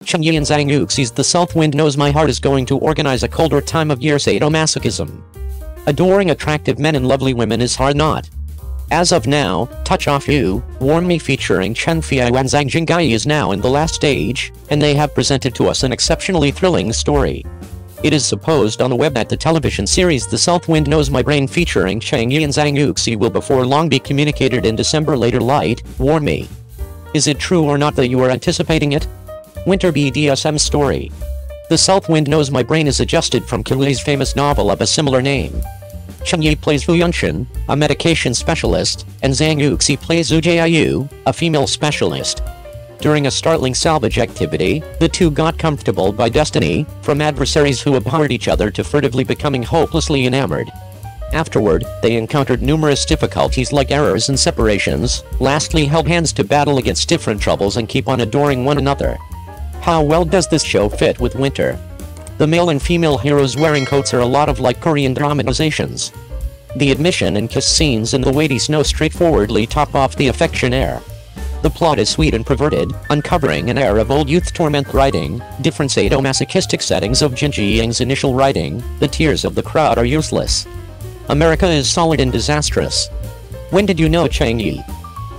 Cheng and Zhang Yuxi's The South Wind Knows My Heart is going to organize a colder time of year sadomasochism. Adoring attractive men and lovely women is hard not. As of now, Touch Off You, Warm Me featuring Chen Fei and Zhang Jinggai is now in the last stage, and they have presented to us an exceptionally thrilling story. It is supposed on the web that the television series The South Wind Knows My Brain featuring Cheng and Zhang Yuxi will before long be communicated in December. Later light, Warm Me. Is it true or not that you are anticipating it? Winter BDSM story. The South Wind Knows My Brain is adjusted from Kulei's famous novel of a similar name. Cheng Yi plays Fu Yunshin, a medication specialist, and Zhang Yuxi plays Zhu Jiayu, a female specialist. During a startling salvage activity, the two got comfortable by destiny, from adversaries who abhorred each other to furtively becoming hopelessly enamored. Afterward, they encountered numerous difficulties like errors and separations, lastly held hands to battle against different troubles and keep on adoring one another. How well does this show fit with winter? The male and female heroes wearing coats are a lot of like Korean dramatizations. The admission and kiss scenes in the weighty snow straightforwardly top off the affection air. The plot is sweet and perverted, uncovering an air of old youth torment writing, different sadomasochistic settings of Jin Ji-yang's initial writing. The tears of the crowd are useless. America is solid and disastrous. When did you know Cheng Yi?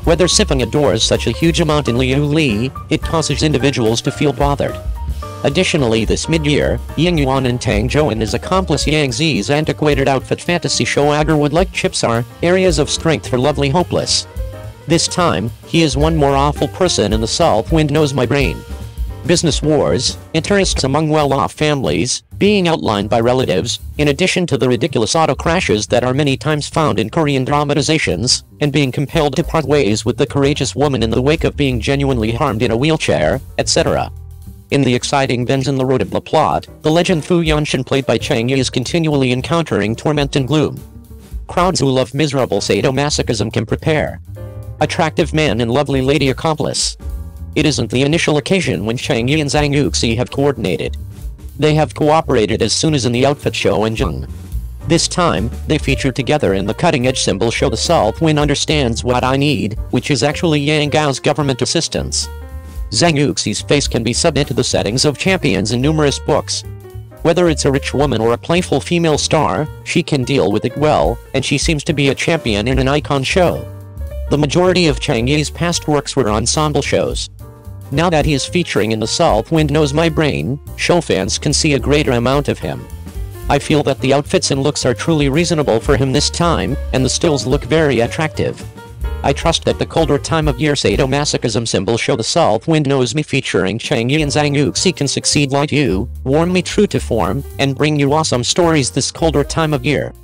Whether sipping adores such a huge amount in Liu Li, it causes individuals to feel bothered. Additionally, this mid-year, Ying Yuan and Tang Zhou and his accomplice Yang Zi's antiquated outfit fantasy show Agarwood-like chips are areas of strength for lovely hopeless. This time, he is one more awful person in The South Wind Knows My Brain. Business wars, interests among well-off families, being outlined by relatives, in addition to the ridiculous auto crashes that are many times found in Korean dramatizations, and being compelled to part ways with the courageous woman in the wake of being genuinely harmed in a wheelchair, etc. In the exciting bends in the road of the plot, the legend Fu Yunshin played by Cheng Yi is continually encountering torment and gloom. Crowds who love miserable sadomasochism can prepare. Attractive man and lovely lady accomplice. It isn't the initial occasion when Cheng Yi and Zhang Yuxi have coordinated. They have cooperated as soon as in the outfit show and Zhang. This time, they feature together in the cutting-edge symbol show The South Wind Understands What I Need, which is actually Yang Gao's government assistance. Zhang Yuxi's face can be subbed into the settings of champions in numerous books. Whether it's a rich woman or a playful female star, she can deal with it well, and she seems to be a champion in an icon show. The majority of Cheng Yi's past works were ensemble shows. Now that he is featuring in The South Wind Knows My Brain, show fans can see a greater amount of him. I feel that the outfits and looks are truly reasonable for him this time, and the stills look very attractive. I trust that the colder time of year sadomasochism symbol show The South Wind Knows Me featuring Cheng Yi and Zhang Yuxi can succeed like you, warm me true to form, and bring you awesome stories this colder time of year.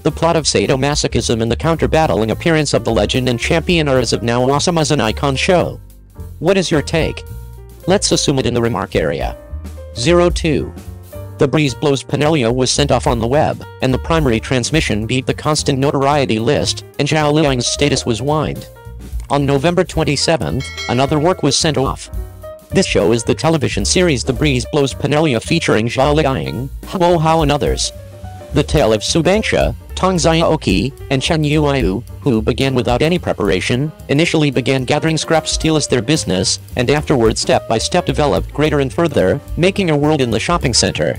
The plot of sadomasochism and the counter-battling appearance of the legend and champion are as of now awesome as an icon show. What is your take? Let's assume it in the remark area. 02. The Wind Blows Pinellia was sent off on the web, and the primary transmission beat the constant notoriety list, and Zhao Liying's status was whined. On November 27th, another work was sent off. This show is the television series The Wind Blows Pinellia featuring Zhao Liying, Hao Hao and others. The tale of Su Bangsha, Tong Xiaoqi, and Chen Yuiyu, who began without any preparation, initially began gathering scrap steel as their business, and afterwards step by step developed greater and further, making a world in the shopping center.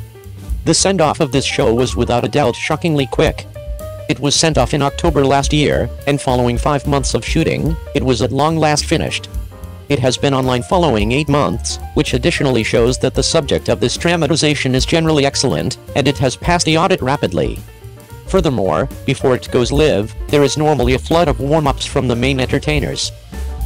The send-off of this show was without a doubt shockingly quick. It was sent off in October last year, and following 5 months of shooting, it was at long last finished. It has been online following 8 months, which additionally shows that the subject of this dramatization is generally excellent, and it has passed the audit rapidly. Furthermore, before it goes live, there is normally a flood of warm-ups from the main entertainers.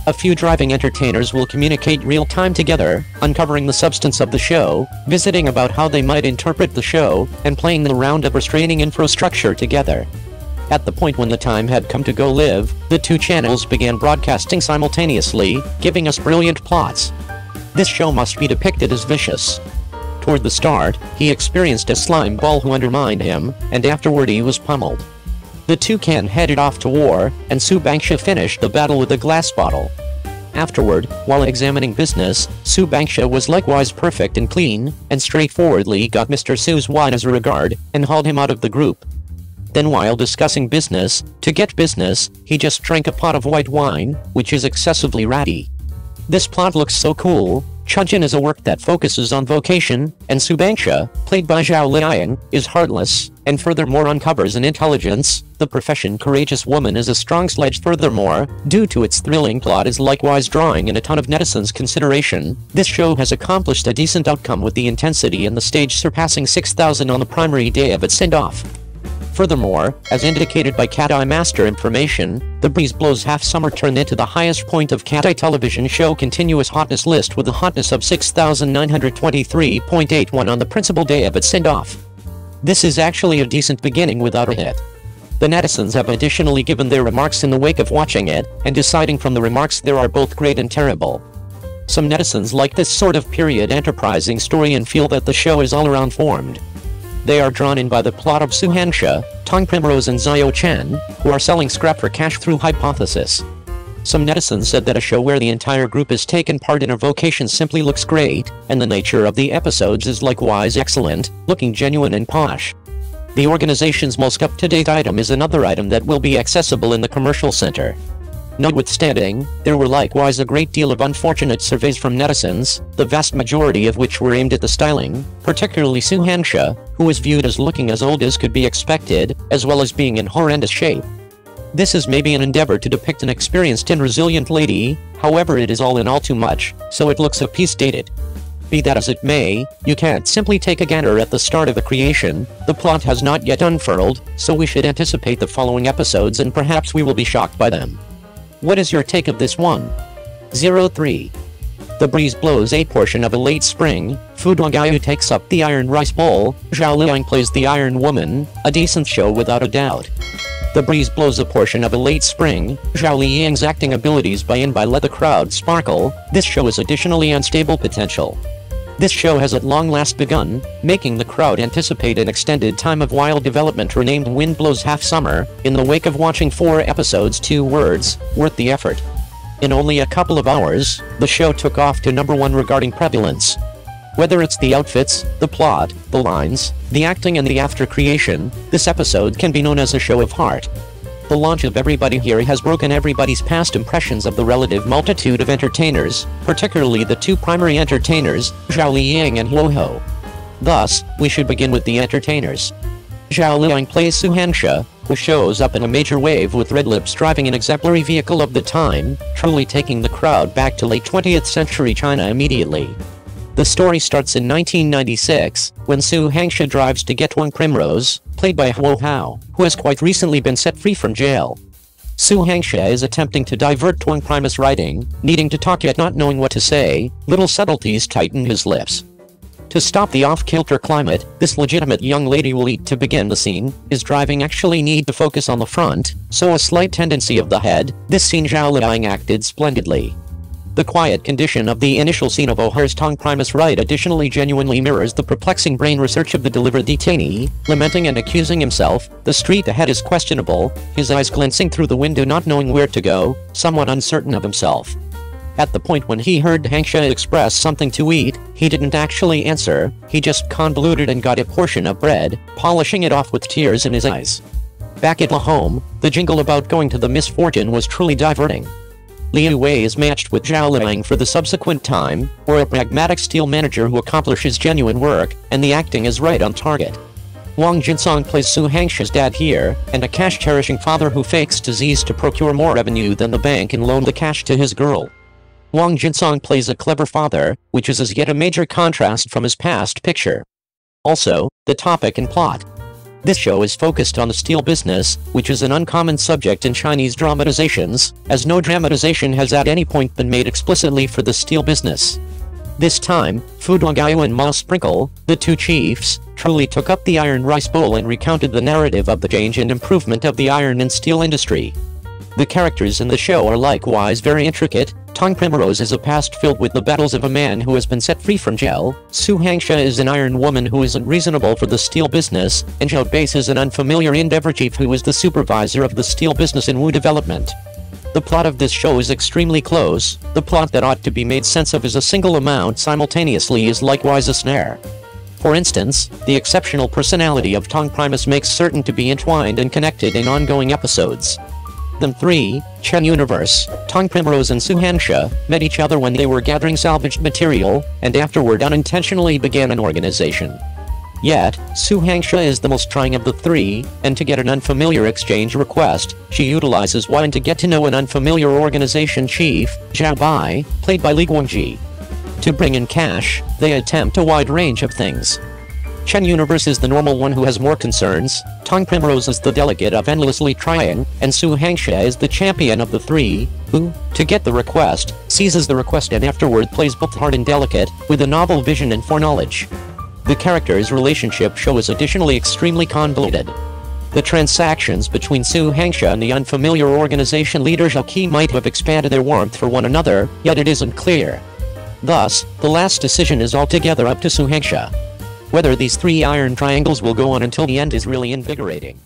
A few driving entertainers will communicate real-time together, uncovering the substance of the show, visiting about how they might interpret the show, and playing the round of restraining infrastructure together. At the point when the time had come to go live, the two channels began broadcasting simultaneously, giving us brilliant plots. This show must be depicted as vicious. Toward the start, he experienced a slime ball who undermined him, and afterward he was pummeled. The toucan headed off to war, and Su Bangsha finished the battle with a glass bottle. Afterward, while examining business, Su Bangsha was likewise perfect and clean, and straightforwardly got Mr. Su's wine as a regard, and hauled him out of the group. Then while discussing business, to get business, he just drank a pot of white wine, which is excessively ratty. This plot looks so cool, Cheng is a work that focuses on vocation, and Subangsha, played by Zhao Liying, is heartless, and furthermore uncovers an intelligence. The profession courageous woman is a strong sledge. Furthermore, due to its thrilling plot is likewise drawing in a ton of netizens' consideration, this show has accomplished a decent outcome with the intensity and the stage surpassing 6,000 on the primary day of its send-off. Furthermore, as indicated by Cat Eye Master information, The Breeze Blows Half Summer turned into the highest point of Cat Eye television show continuous hotness list with a hotness of 6,923.81 on the principal day of its send-off. This is actually a decent beginning without a hit. The netizens have additionally given their remarks in the wake of watching it, and deciding from the remarks there are both great and terrible. Some netizens like this sort of period enterprising story and feel that the show is all around formed. They are drawn in by the plot of Suhansha, Tong Primrose and Xiao Chen, who are selling scrap for cash through hypothesis. Some netizens said that a show where the entire group is taken part in a vocation simply looks great, and the nature of the episodes is likewise excellent, looking genuine and posh. The organization's most up-to-date item is another item that will be accessible in the commercial center. Notwithstanding, there were likewise a great deal of unfortunate surveys from netizens, the vast majority of which were aimed at the styling, particularly Suhansha, who is viewed as looking as old as could be expected, as well as being in horrendous shape. This is maybe an endeavor to depict an experienced and resilient lady, however it is all in all too much, so it looks a piece dated. Be that as it may, you can't simply take a gander at the start of a creation. The plot has not yet unfurled, so we should anticipate the following episodes and perhaps we will be shocked by them. What is your take of this one? 03. The Breeze Blows a portion of a late spring. Fu Donggyu takes up the Iron Rice Bowl. Zhao Liying plays the Iron Woman. A decent show without a doubt. The Breeze Blows a portion of a late spring. Zhao Liying's acting abilities by let the crowd sparkle. This show is additionally unstable potential. This show has at long last begun, making the crowd anticipate an extended time of wild development renamed Wind Blows Half Summer, in the wake of watching 4 episodes 2 words, worth the effort. In only a couple of hours, the show took off to #1 regarding prevalence. Whether it's the outfits, the plot, the lines, the acting and the after creation, this episode can be known as a show of heart. The launch of Everybody Here has broken everybody's past impressions of the relative multitude of entertainers, particularly the 2 primary entertainers, Zhao Liying and Huoho. Thus, we should begin with the entertainers. Zhao Liying plays Suhansha, who shows up in a major wave with red lips driving an exemplary vehicle of the time, truly taking the crowd back to late 20th century China immediately. The story starts in 1996, when Suhansha drives to get Tong Primrose, played by Huoho, who has quite recently been set free from jail. Suhansha is attempting to divert Tong Primus' writing, needing to talk yet not knowing what to say. Little subtleties tighten his lips. To stop the off-kilter climate, this legitimate young lady will eat. To begin the scene, his driving actually need to focus on the front, so a slight tendency of the head. This scene Zhao Liying acted splendidly. The quiet condition of the initial scene of O'Hara's Tong Primus' right additionally genuinely mirrors the perplexing brain research of the delivered detainee, lamenting and accusing himself. The street ahead is questionable, his eyes glancing through the window not knowing where to go, somewhat uncertain of himself. At the point when he heard Hangsha express something to eat, he didn't actually answer, he just convoluted and got a portion of bread, polishing it off with tears in his eyes. Back at home, the jingle about going to the misfortune was truly diverting. Liu Wei is matched with Zhao Liying for the subsequent time, or a pragmatic steel manager who accomplishes genuine work, and the acting is right on target. Wang Jinsong plays Suhangsha's dad here, and a cash-cherishing father who fakes disease to procure more revenue than the bank and loan the cash to his girl. Wang Jinsong plays a clever father, which is as yet a major contrast from his past picture. Also, the topic and plot. This show is focused on the steel business, which is an uncommon subject in Chinese dramatizations, as no dramatization has at any point been made explicitly for the steel business. This time, Fu Donggyu and Ma Sprinkle, the 2 chiefs, truly took up the Iron Rice Bowl and recounted the narrative of the change and improvement of the iron and steel industry. The characters in the show are likewise very intricate. Tong Primrose is a past filled with the battles of a man who has been set free from jail, Suhansha is an iron woman who is unreasonable for the steel business, and Zhao Base is an unfamiliar endeavor chief who is the supervisor of the steel business in Wu development. The plot of this show is extremely close. The plot that ought to be made sense of as a single amount simultaneously is likewise a snare. For instance, the exceptional personality of Tong Primus makes certain to be entwined and connected in ongoing episodes. Them three, Cheng Universe, Tong Primrose and Su Hansha, met each other when they were gathering salvaged material, and afterward unintentionally began an organization. Yet, Su Hansha is the most trying of the three, and to get an unfamiliar exchange request, she utilizes Wine to get to know an unfamiliar organization chief, Zhao Bai, played by Li Guangji. To bring in cash, they attempt a wide range of things. Cheng Universe is the normal one who has more concerns, Tong Primrose is the delegate of endlessly trying, and Su Hansha is the champion of the three, who, to get the request, seizes the request and afterward plays both hard and delicate, with a novel vision and foreknowledge. The characters' relationship show is additionally extremely convoluted. The transactions between Su Hansha and the unfamiliar organization leader Zhao Qi might have expanded their warmth for one another, yet it isn't clear. Thus, the last decision is altogether up to Su Hansha. Whether these three iron triangles will go on until the end is really invigorating.